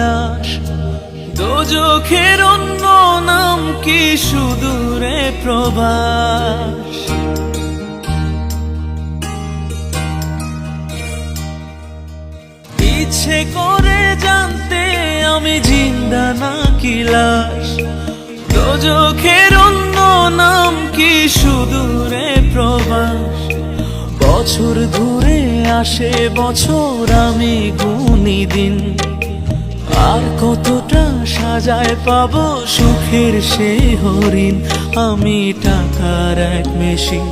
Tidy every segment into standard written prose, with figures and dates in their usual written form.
লাশ। দোজখের অন্য নাম কি সুদূরে প্রবাস। ইচ্ছে করে জানতে আমি জিন্দা নাকি লাশ। দোজখের অন্য নাম কি সুদূরে প্রবাস। বছর ঘুরে আসে বছর, আমি গুনি দিন। আর কতটা সাজায় পাবো সুখের সেই হরিণ। আমি টাকার এক মেশিন,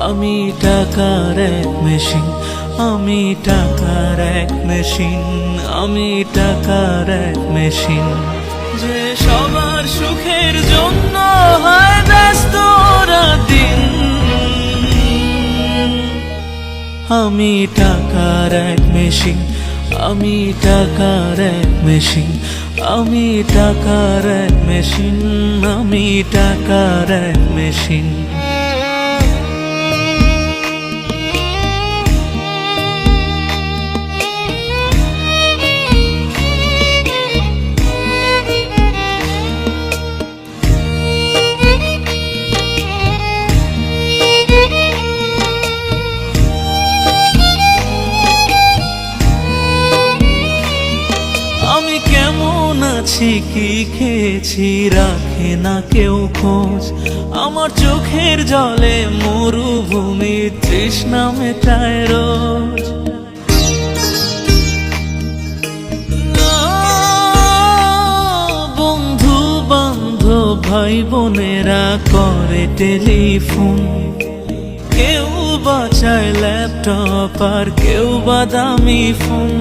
আমি টাকার এক মেশিন, আমি টাকার এক মেশিন, আমি টাকার এক মেশিন। যে সবার সুখের জন্য হয় ব্যস্ত দিন। আমি টাকার এক মেশিন, আমি টাকার এক মেশিন, আমি টাকার এক মেশিন, আমি টাকার এক মেশিন। আমি কেমন আছি কি খেয়েছি রাখে না কেউ খোঁজ। আমার চোখের জলে মরুভূমি তৃষ্ণা মেটায় রোজ। বন্ধু বান্ধব ভাই বোনেরা করে টেলিফোন। কেউ বাঁচায় ল্যাপটপ আর কেউ বা দামি ফোন।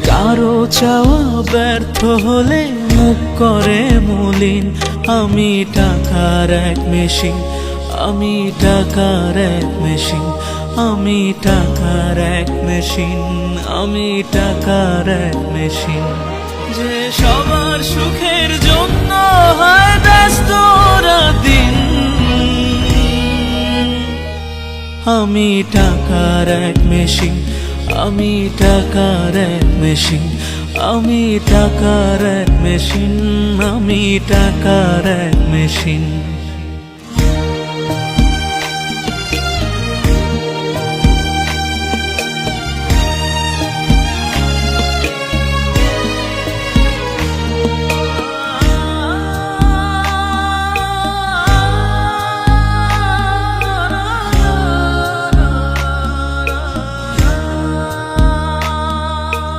কারো চাওয়া ব্যর্থ হলে মুখ করে মলিন। আমি টাকার এক মেশিন, আমি টাকার এক মেশিন, আমি টাকার এক মেশিন, আমি টাকার এক মেশিন। যে সবার সুখের জন্য হয় ব্যস্ত দিন। আমি টাকার এক মেশিন, আমি টাকার এক মেশিন, আমি টাকার এক মেশিন, আমি টাকার এক মেশিন।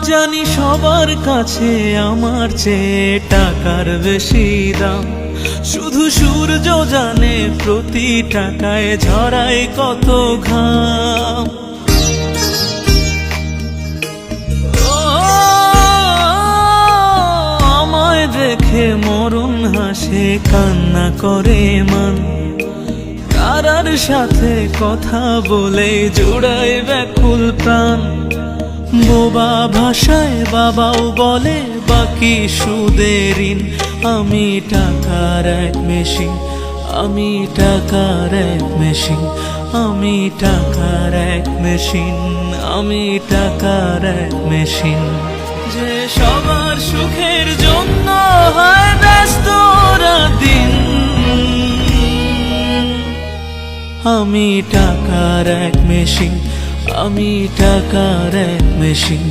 জানি সবার কাছে আমার চেয়ে টাকার বেশি দাম। শুধু সূর্য জানে প্রতি টাকায় ঝরায় কত ঘাম। আমায় দেখে মরণ হাসে কান্না করে মান। তারার সাথে কথা বলে জোড়ায় ব্যাকুল প্রাণ। বোবা ভাষায় বাবাও বলে বাকি সুদের ঋণ। আমি টাকার এক মেশিন, আমি টাকার এক মেশিন, আমি টাকার এক মেশিন, আমি টাকার এক মেশিন। যে সবার সুখের জন্য হয় ব্যস্ত দিন। আমি টাকার এক মেশিন, আমি টাকার এক মেশিন,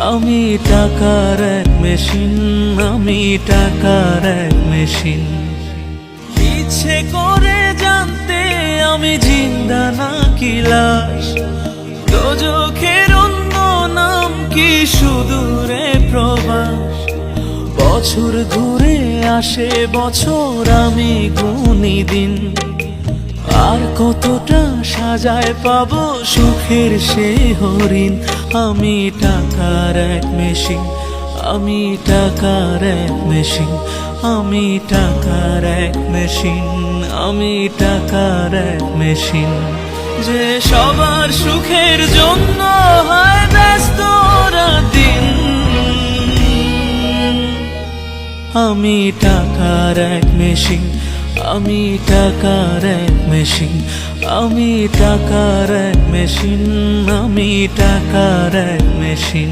আমি টাকার এক মেশিন, আমি টাকার এক মেশিন। ইচ্ছে করে জানতে আমি জিন্দা নাকি লাশ। দোজখের অন্য নাম কি সুদূরে প্রবাস। বছর ঘুরে আসে বছর, আমি গুনি দিন। আর কতটা সাজায় পাবো সুখের সেই হরিণ। আমি টাকার এক মেশিন, আমি টাকার এক মেশিন, আমি টাকার এক মেশিন, আমি টাকার এক মেশিন। যে সবার সুখের জন্য হয় ব্যস্ত দিন। আমি টাকার এক মেশিন, আমি টাকার এক মেশিন, আমি টাকার এক মেশিন, আমি টাকার এক মেশিন।